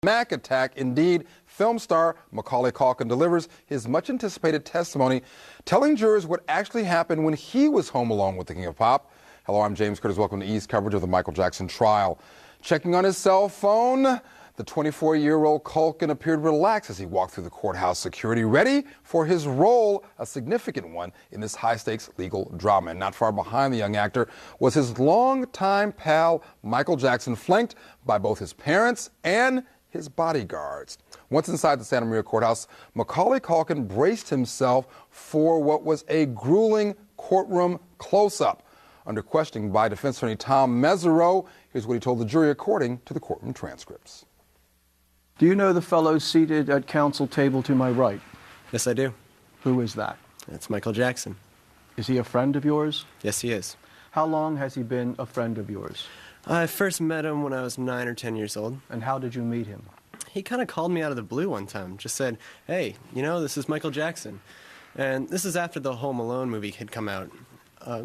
Mac attack. Indeed, film star Macaulay Culkin delivers his much-anticipated testimony, telling jurors what actually happened when he was home alone with the King of Pop. Hello, I'm James Curtis. Welcome to E's coverage of the Michael Jackson trial. Checking on his cell phone, the 24-year-old Culkin appeared relaxed as he walked through the courthouse security, ready for his role, a significant one, in this high-stakes legal drama. And not far behind the young actor was his longtime pal, Michael Jackson, flanked by both his parents and his bodyguards. Once inside the Santa Maria courthouse, Macaulay Culkin braced himself for what was a grueling courtroom close-up. Under questioning by defense attorney Tom Mesereau, here's what he told the jury according to the courtroom transcripts. Do you know the fellow seated at counsel table to my right? Yes, I do. Who is that? That's Michael Jackson. Is he a friend of yours? Yes, he is. How long has he been a friend of yours? I first met him when I was 9 or 10 years old. And how did you meet him? He kind of called me out of the blue one time, just said, "Hey, you know, this is Michael Jackson." And this is after the Home Alone movie had come out.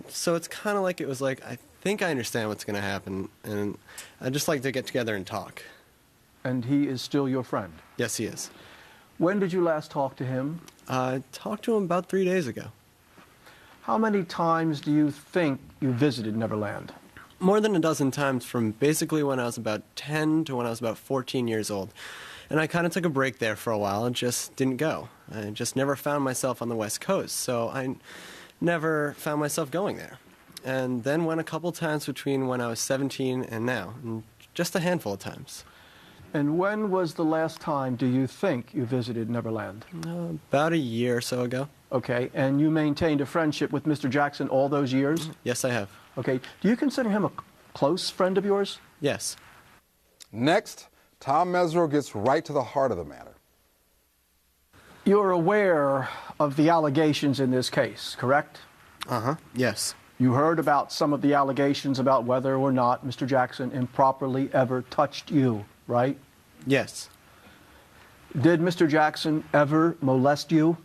So it's kind of like it was like, I think I understand what's going to happen, and I'd just like to get together and talk. And he is still your friend? Yes, he is. When did you last talk to him? I talked to him about 3 days ago. How many times do you think you visited Neverland? More than a dozen times, from basically when I was about 10 to when I was about 14 years old. And I kind of took a break there for a while and just didn't go. I just never found myself on the West Coast, so I never found myself going there. And then went a couple times between when I was 17 and now, and just a handful of times. And when was the last time, do you think, you visited Neverland? About a year or so ago. Okay, and you maintained a friendship with Mr. Jackson all those years? Yes, I have. Okay, do you consider him a close friend of yours? Yes. Next, Tom Mesereau gets right to the heart of the matter. You're aware of the allegations in this case, correct? Uh-huh, yes. You heard about some of the allegations about whether or not Mr. Jackson improperly ever touched you, right? Yes. Did Mr. Jackson ever molest you?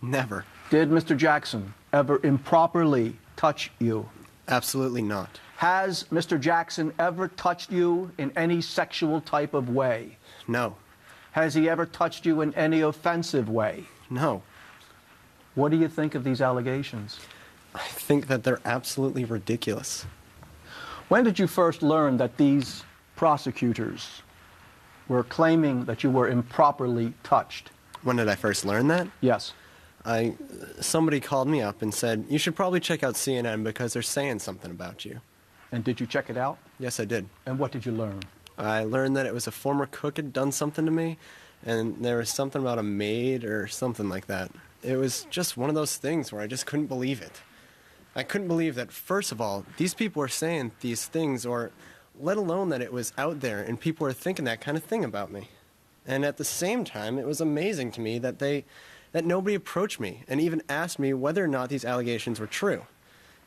Never. Did Mr. Jackson ever improperly touch you? Absolutely not. Has Mr. Jackson ever touched you in any sexual type of way? No. Has he ever touched you in any offensive way? No. What do you think of these allegations? I think that they're absolutely ridiculous. When did you first learn that these prosecutors were claiming that you were improperly touched? When did I first learn that? Yes. Somebody called me up and said, "You should probably check out CNN because they're saying something about you." And did you check it out? Yes, I did. And what did you learn? I learned that it was a former cook had done something to me, and there was something about a maid or something like that. It was just one of those things where I just couldn't believe it. I couldn't believe that, first of all, these people were saying these things, or let alone that it was out there and people were thinking that kind of thing about me. And at the same time, it was amazing to me that that nobody approached me and even asked me whether or not these allegations were true.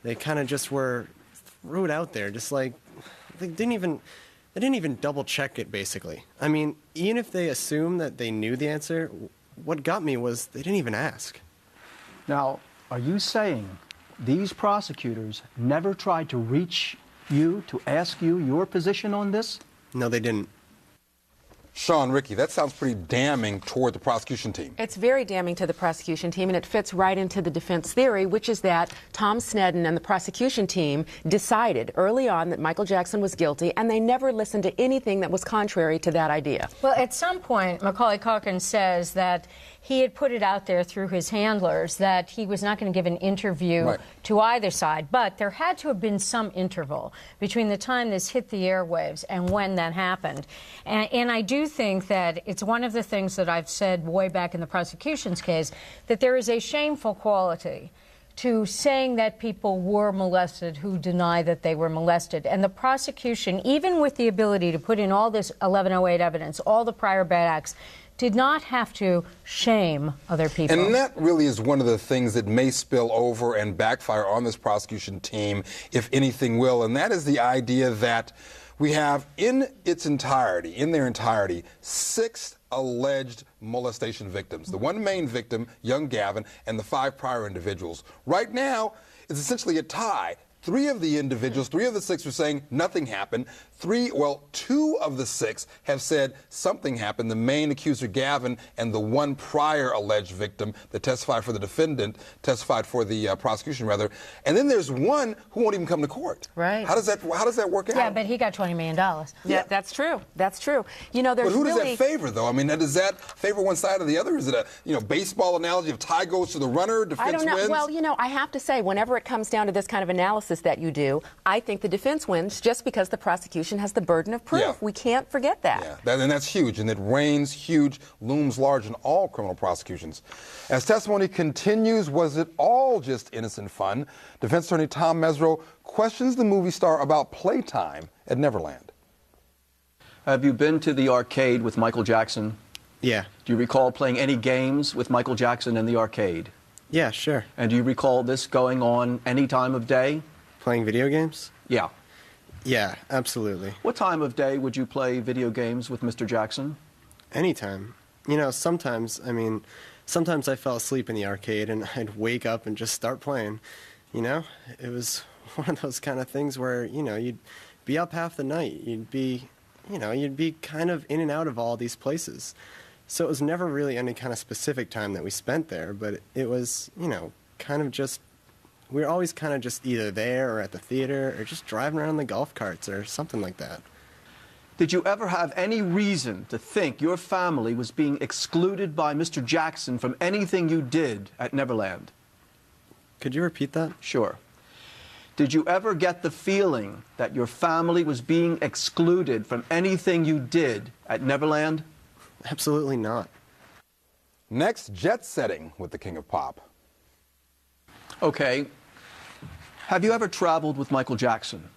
They kind of just threw it out there, just like they didn't even double check it, basically. I mean, even if they assumed that they knew the answer, what got me was they didn't even ask. Now, are you saying these prosecutors never tried to reach you to ask you your position on this? No, they didn't. Sean, Ricky, that sounds pretty damning toward the prosecution team. It's very damning to the prosecution team, and it fits right into the defense theory, which is that Tom Sneddon and the prosecution team decided early on that Michael Jackson was guilty, and they never listened to anything that was contrary to that idea. Well, at some point, Macaulay Culkin says that he had put it out there through his handlers that he was not going to give an interview to either side. But there had to have been some interval between the time this hit the airwaves and when that happened. And I do think that it's one of the things that I've said way back in the prosecution's case, that there is a shameful quality to saying that people were molested who deny that they were molested. And the prosecution, even with the ability to put in all this 1108 evidence, all the prior bad acts, did not have to shame other people. And that really is one of the things that may spill over and backfire on this prosecution team, if anything will, and that is the idea that we have in their entirety, 6 alleged molestation victims. The one main victim, young Gavin, and the 5 prior individuals. Right now, it's essentially a tie. 3 of the individuals, 3 of the 6 are saying nothing happened. 2 of the 6 have said something happened. The main accuser, Gavin, and the one prior alleged victim that testified for the prosecution rather. And then there's one who won't even come to court. Right. How does that work out? Yeah, but he got $20 million. Yeah, that's true. That's true. You know, there's But who does really... that favor, though? I mean, does that favor one side or the other? Is it a baseball analogy of tie goes to the runner, defense I don't know. wins? Well, I have to say, whenever it comes down to this kind of analysis that you do, I think the defense wins just because the prosecution has the burden of proof. Yeah. We can't forget that. Yeah, and that's huge, and it reigns huge, looms large in all criminal prosecutions. As testimony continues, was it all just innocent fun? Defense attorney Tom Mesereau questions the movie star about playtime at Neverland. Have you been to the arcade with Michael Jackson? Yeah. Do you recall playing any games with Michael Jackson in the arcade? Yeah, sure. And do you recall this going on any time of day? Playing video games? Yeah. Yeah, absolutely. What time of day would you play video games with Mr. Jackson? Anytime. Sometimes I fell asleep in the arcade and I'd wake up and just start playing. It was one of those kind of things where, you'd be up half the night. You'd be kind of in and out of all these places. So it was never really any kind of specific time that we spent there, but it was, kind of just, we were always kind of just either there or at the theater or just driving around the golf carts or something like that. Did you ever have any reason to think your family was being excluded by Mr. Jackson from anything you did at Neverland? Could you repeat that? Sure. Did you ever get the feeling that your family was being excluded from anything you did at Neverland? Absolutely not. Next, jet setting with the King of Pop. Okay. Have you ever traveled with Michael Jackson?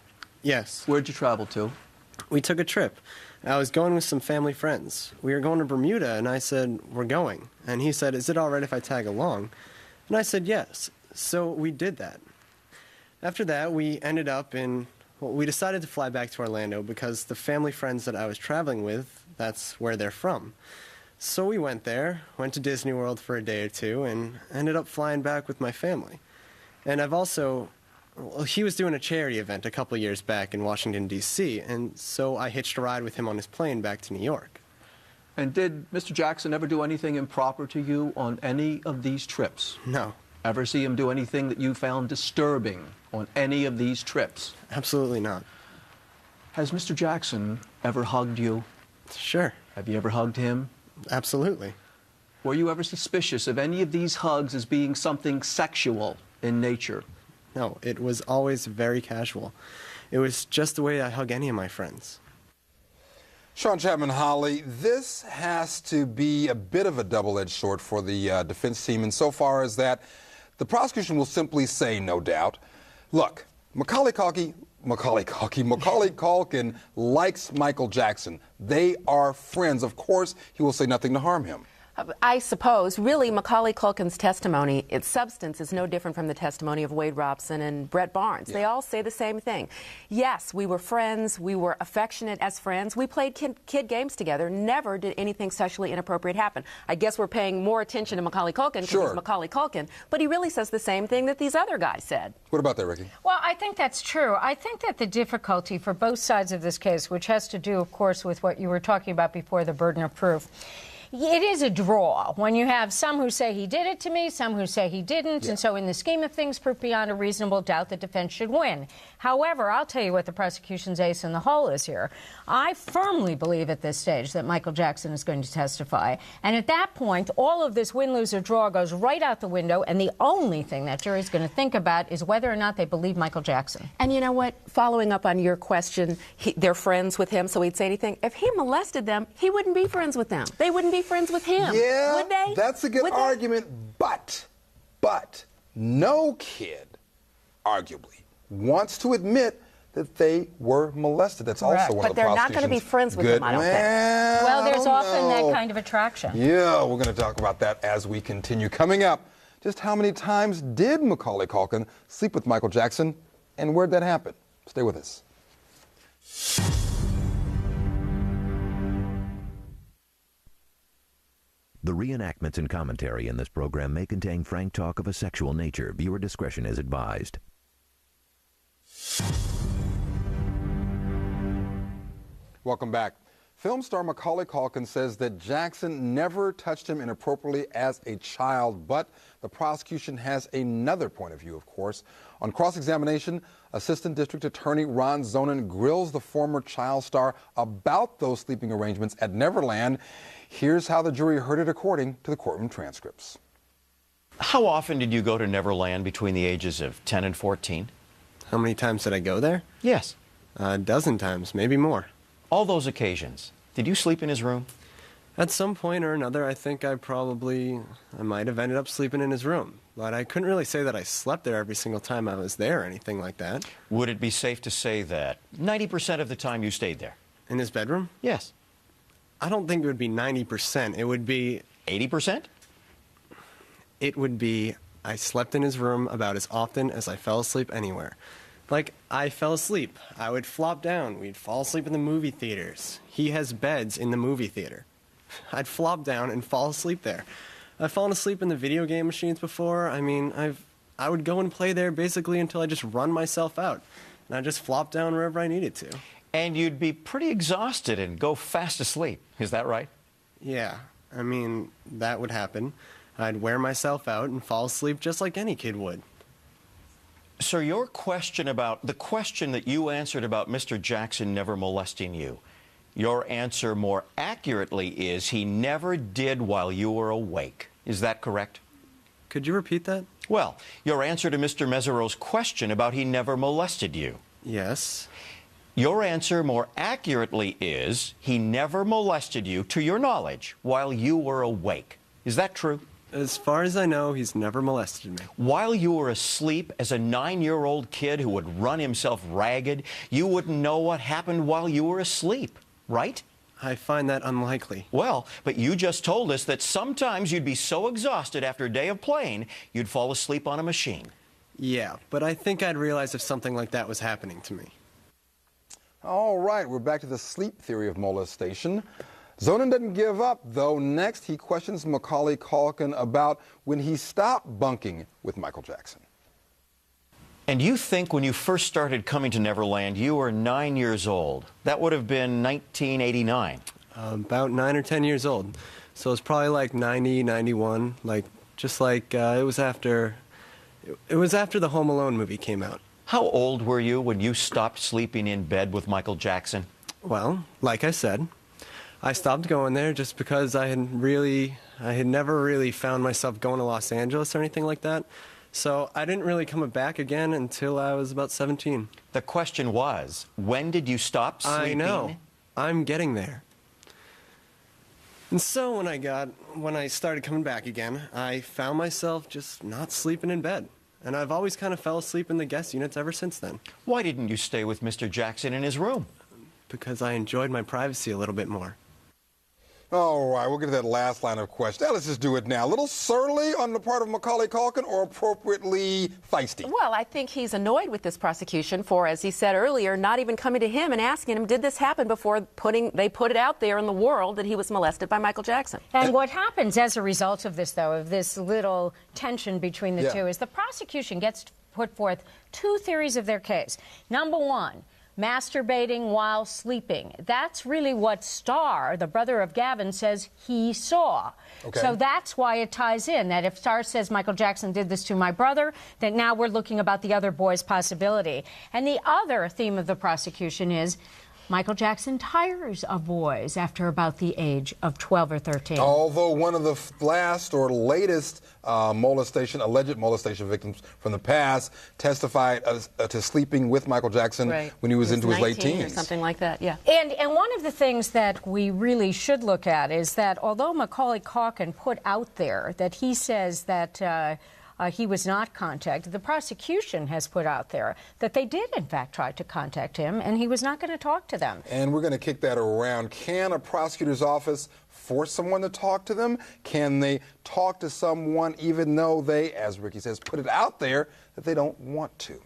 Yes. Where'd you travel to? We took a trip. I was going with some family friends. We were going to Bermuda, and I said, we're going. And he said, is it all right if I tag along? And I said, yes. So we did that. After that, we decided to fly back to Orlando because the family friends that I was traveling with, that's where they're from. So we went there, went to Disney World for a day or two, and ended up flying back with my family. And he was doing a charity event a couple years back in Washington, D.C., and so I hitched a ride with him on his plane back to New York. And did Mr. Jackson ever do anything improper to you on any of these trips? No. Ever see him do anything that you found disturbing on any of these trips? Absolutely not. Has Mr. Jackson ever hugged you? Sure. Have you ever hugged him? Absolutely. Were you ever suspicious of any of these hugs as being something sexual in nature? No, it was always very casual. It was just the way I hug any of my friends. Sean Chapman-Holly, this has to be a bit of a double-edged sword for the defense team insofar as that the prosecution will simply say, no doubt, look, Macaulay Culkin likes Michael Jackson. They are friends. Of course, he will say nothing to harm him. I suppose, really, Macaulay Culkin's testimony, its substance is no different from the testimony of Wade Robson and Brett Barnes. Yeah. They all say the same thing. Yes, we were friends. We were affectionate as friends. We played kid games together. Never did anything sexually inappropriate happen. I guess we're paying more attention to Macaulay Culkin because he's Macaulay Culkin, but he really says the same thing that these other guys said. What about that, Ricky? Well, I think that's true. I think that the difficulty for both sides of this case, which has to do, of course, with what you were talking about before, the burden of proof, it is a draw when you have some who say he did it to me, some who say he didn't, and so in the scheme of things, proof beyond a reasonable doubt, the defense should win. However, I'll tell you what the prosecution's ace in the hole is here. I firmly believe at this stage that Michael Jackson is going to testify, and at that point, all of this win, lose, or draw goes right out the window, and the only thing that jury's going to think about is whether or not they believe Michael Jackson. And you know what? Following up on your question, they're friends with him, so he'd say anything. If he molested them, he wouldn't be friends with them. They wouldn't be friends with him. Yeah, would they? That's a good argument, but no kid, arguably, wants to admit that they were molested. That's also one of the prosecution's. But they're not going to be friends with him, I don't think. Well, there's often that kind of attraction. Yeah, we're going to talk about that as we continue. Coming up, just how many times did Macaulay Culkin sleep with Michael Jackson, and where'd that happen? Stay with us. The reenactments and commentary in this program may contain frank talk of a sexual nature. Viewer discretion is advised. Welcome back. Film star Macaulay Culkin says that Jackson never touched him inappropriately as a child, but the prosecution has another point of view, of course. On cross-examination, Assistant District Attorney Ron Zonin grills the former child star about those sleeping arrangements at Neverland. Here's how the jury heard it according to the courtroom transcripts. How often did you go to Neverland between the ages of 10 and 14? How many times did I go there? Yes. A dozen times, maybe more. All those occasions. Did you sleep in his room? At some point or another, I think I might have ended up sleeping in his room. But I couldn't really say that I slept there every single time I was there or anything like that. Would it be safe to say that 90% of the time you stayed there? In his bedroom? Yes. I don't think it would be 90%. It would be... 80%? It would be I slept in his room about as often as I fell asleep anywhere. Like, I fell asleep. I would flop down. We'd fall asleep in the movie theaters. He has beds in the movie theater. I'd flop down and fall asleep there. I've fallen asleep in the video game machines before. I mean, I would go and play there basically until I just run myself out. And I'd just flop down wherever I needed to. And you'd be pretty exhausted and go fast asleep. Is that right? Yeah. I mean, that would happen. I'd wear myself out and fall asleep just like any kid would. So your question about, the question that you answered about Mr. Jackson never molesting you, your answer more accurately is he never did while you were awake. Is that correct? Could you repeat that? Well, your answer to Mr. Mesereau's question about he never molested you. Yes. Your answer more accurately is he never molested you, to your knowledge, while you were awake. Is that true? As far as I know, he's never molested me. While you were asleep as a 9-year-old kid who would run himself ragged, you wouldn't know what happened while you were asleep, right? I find that unlikely. Well, but you just told us that sometimes you'd be so exhausted after a day of playing, you'd fall asleep on a machine. Yeah, but I think I'd realize if something like that was happening to me. All right, we're back to the sleep theory of molestation. Zonin doesn't give up, though. Next, he questions Macaulay Culkin about when he stopped bunking with Michael Jackson. And you think when you first started coming to Neverland, you were 9 years old. That would have been 1989. About 9 or 10 years old. So it's probably like 90, 91, it was after the Home Alone movie came out. How old were you when you stopped sleeping in bed with Michael Jackson? Well, like I said, I stopped going there just because I had never really found myself going to Los Angeles or anything like that. So I didn't really come back again until I was about 17. The question was, when did you stop sleeping? I know. I'm getting there. And so when I started coming back again, I found myself just not sleeping in bed. And I've always kind of fell asleep in the guest units ever since then. Why didn't you stay with Mr. Jackson in his room? Because I enjoyed my privacy a little bit more. All right, we'll get to that last line of question. Now, let's just do it now. A little surly on the part of Macaulay Culkin or appropriately feisty? Well, I think he's annoyed with this prosecution for, as he said earlier, not even coming to him and asking him, did this happen before they put it out there in the world that he was molested by Michael Jackson. And what happens as a result of this, though, of this little tension between the two, is the prosecution gets to put forth two theories of their case. Number one, masturbating while sleeping. That's really what Starr, the brother of Gavin, says he saw. Okay. So that's why it ties in, that if Starr says Michael Jackson did this to my brother, then now we're looking about the other boy's possibility. And the other theme of the prosecution is Michael Jackson tires of boys after about the age of 12 or 13. Although one of the last or latest alleged molestation victims from the past testified to sleeping with Michael Jackson when he was into his late teens. Or something like that, yeah. And one of the things that we really should look at is that although Macaulay Culkin put out there that he says that he was not contacted, the prosecution has put out there that they did, in fact, try to contact him, and he was not going to talk to them. And we're going to kick that around. Can a prosecutor's office force someone to talk to them? Can they talk to someone even though they, as Ricky says, put it out there that they don't want to?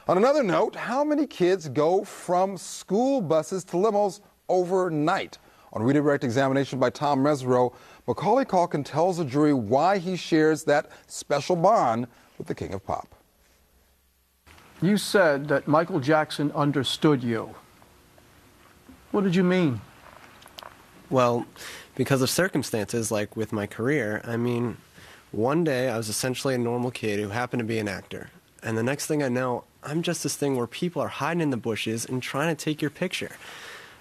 On another note, how many kids go from school buses to limos overnight? On redirect examination by Tom Mesereau, Macaulay Culkin tells the jury why he shares that special bond with the King of Pop. You said that Michael Jackson understood you. What did you mean? Well, because of circumstances like with my career, I mean, one day I was essentially a normal kid who happened to be an actor. And the next thing I know, I'm just this thing where people are hiding in the bushes and trying to take your picture.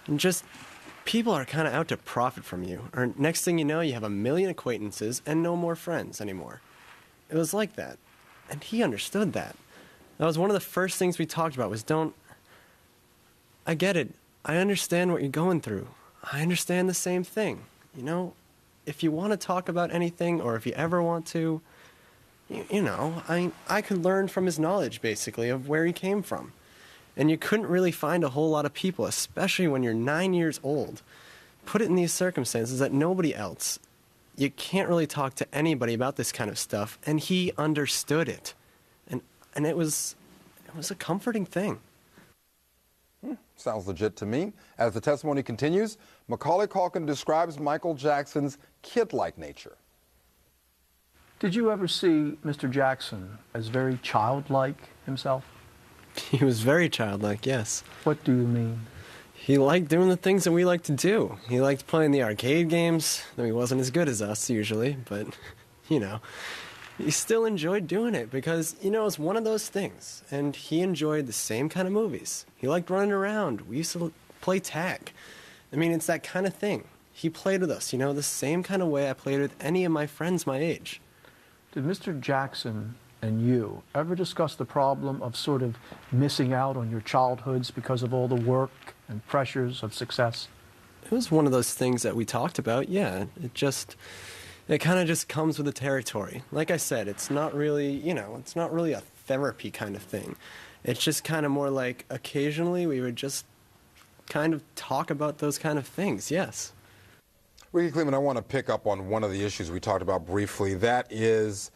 And just, people are kind of out to profit from you. Or next thing you know, you have a million acquaintances and no more friends anymore. It was like that. And he understood that. That was one of the first things we talked about was I get it. I understand what you're going through. I understand the same thing. You know, if you want to talk about anything or if you ever want to, you know, I could learn from his knowledge, basically, of where he came from. And you couldn't really find a whole lot of people, especially when you're 9 years old, put it in these circumstances that nobody else. You can't really talk to anybody about this kind of stuff, and he understood it. And it was a comforting thing. Sounds legit to me. As the testimony continues, Macaulay Culkin describes Michael Jackson's kid-like nature. Did you ever see Mr. Jackson as very childlike himself? He was very childlike, yes. What do you mean? He liked doing the things that we like to do. He liked playing the arcade games, though he wasn't as good as us usually, but, you know, he still enjoyed doing it because, you know, it's one of those things. And he enjoyed the same kind of movies. He liked running around. We used to play tag. I mean, it's that kind of thing. He played with us, you know, the same kind of way I played with any of my friends my age. Did Mr. Jackson and you ever discuss the problem of sort of missing out on your childhoods because of all the work and pressures of success? It was one of those things that we talked about, yeah. It kind of just comes with the territory. Like I said, it's not really, you know, it's not really a therapy kind of thing. It's just kind of more like occasionally we would just kind of talk about those kind of things, yes. Ricky Kleeman, I want to pick up on one of the issues we talked about briefly. That is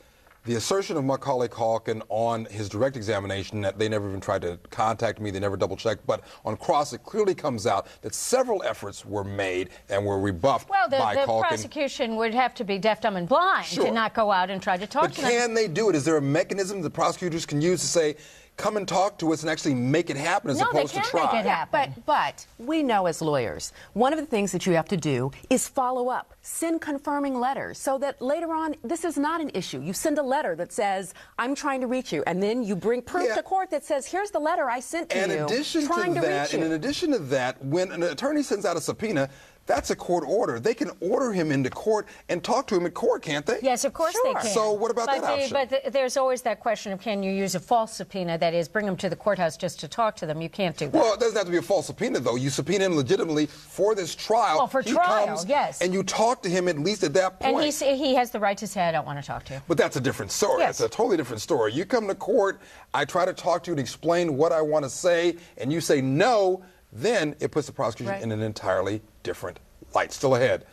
the assertion of Macaulay Culkin on his direct examination that they never even tried to contact me, they never double-checked, but on cross it clearly comes out that several efforts were made and were rebuffed by Culkin. Well, the prosecution would have to be deaf, dumb, and blind to not go out and try to talk to them. But can they do it? Is there a mechanism the prosecutors can use to say, come and talk to us and actually make it happen as opposed to try? No, they can make it happen. But we know as lawyers, one of the things that you have to do is follow up, send confirming letters so that later on this is not an issue. You send a letter that says, I'm trying to reach you, and then you bring proof to court that says, here's the letter I sent to you trying to reach you. In addition to that, when an attorney sends out a subpoena, that's a court order. They can order him into court and talk to him in court, can't they? Yes, of course they can. So what about that option? But there's always that question of can you use a false subpoena, that is, bring them to the courthouse just to talk to them. You can't do that. Well, it doesn't have to be a false subpoena, though. You subpoena him legitimately for this trial. Well, for trial, comes, yes. And you talk to him at least at that point. And he has the right to say, I don't want to talk to you. But that's a different story. Yes. It's a totally different story. You come to court, I try to talk to you and explain what I want to say, and you say no, then it puts the prosecution in an entirely different light. Still ahead.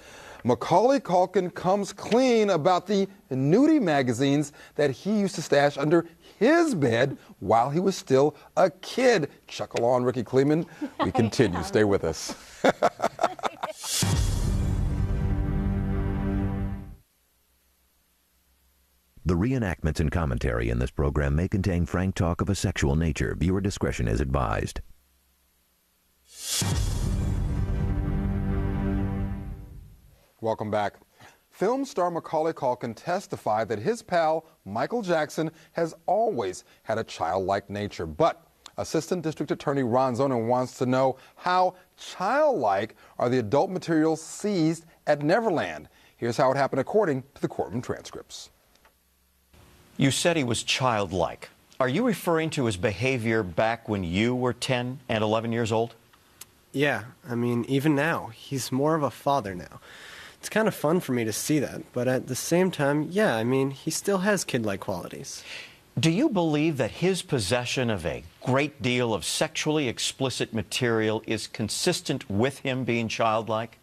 Macaulay Culkin comes clean about the nudie magazines that he used to stash under his bed while he was still a kid. Chuckle on, Ricky Kleeman. We continue. Stay with us. The reenactments and commentary in this program may contain frank talk of a sexual nature. Viewer discretion is advised. Welcome back. Film star Macaulay Culkin testified that his pal, Michael Jackson, has always had a childlike nature. But Assistant District Attorney Ron Zonin wants to know how childlike are the adult materials seized at Neverland. Here's how it happened according to the courtroom transcripts. You said he was childlike. Are you referring to his behavior back when you were 10 and 11 years old? Yeah, I mean, even now, he's more of a father now. It's kind of fun for me to see that, but at the same time, yeah, I mean, he still has kid-like qualities. Do you believe that his possession of a great deal of sexually explicit material is consistent with him being childlike?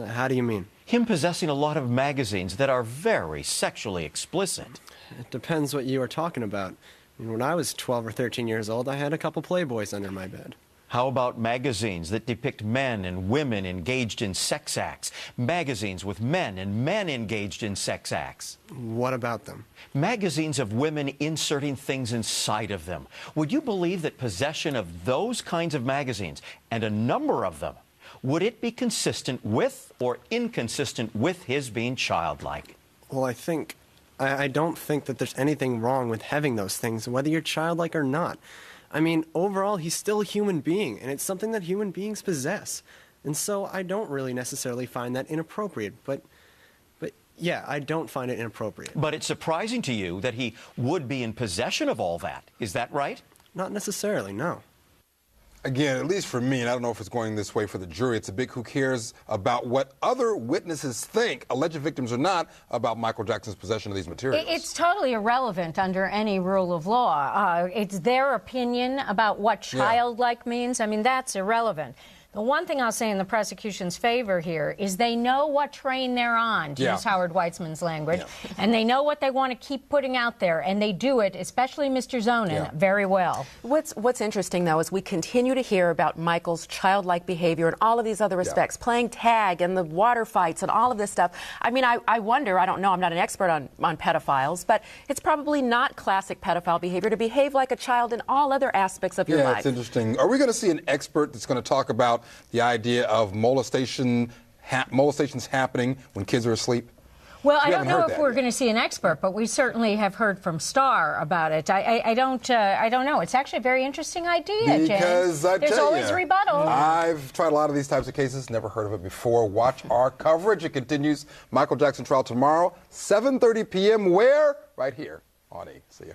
How do you mean? Him possessing a lot of magazines that are very sexually explicit. It depends what you are talking about. I mean, when I was 12 or 13 years old, I had a couple Playboys under my bed. How about magazines that depict men and women engaged in sex acts? Magazines with men and men engaged in sex acts? What about them? Magazines of women inserting things inside of them. Would you believe that possession of those kinds of magazines, and a number of them, would it be consistent with or inconsistent with his being childlike? Well, I don't think that there's anything wrong with having those things, whether you're childlike or not. I mean, overall, he's still a human being, and it's something that human beings possess. And so I don't really necessarily find that inappropriate. But yeah, I don't find it inappropriate. But it's surprising to you that he would be in possession of all that. Is that right? Not necessarily, no. Again, at least for me, and I don't know if it's going this way for the jury, it's a big who cares about what other witnesses think, alleged victims or not, about Michael Jackson's possession of these materials. It's totally irrelevant under any rule of law. It's their opinion about what childlike means. I mean, that's irrelevant. The one thing I'll say in the prosecution's favor here is they know what train they're on, to use Howard Weitzman's language, and they know what they want to keep putting out there, and they do it, especially Mr. Zonin, very well. What's interesting, though, is we continue to hear about Michael's childlike behavior and all of these other respects, playing tag and the water fights and all of this stuff. I mean, I wonder, I don't know, I'm not an expert on pedophiles, but it's probably not classic pedophile behavior to behave like a child in all other aspects of your life. Yeah, it's interesting. Are we going to see an expert that's going to talk about the idea of molestations happening when kids are asleep? Well, I don't know if we're going to see an expert, but we certainly have heard from Starr about it. I don't know. It's actually a very interesting idea, because James. There's always rebuttal. I've tried a lot of these types of cases, never heard of it before. Watch our coverage. It continues. Michael Jackson trial tomorrow, 7:30 p.m. Where? Right here on E. See ya.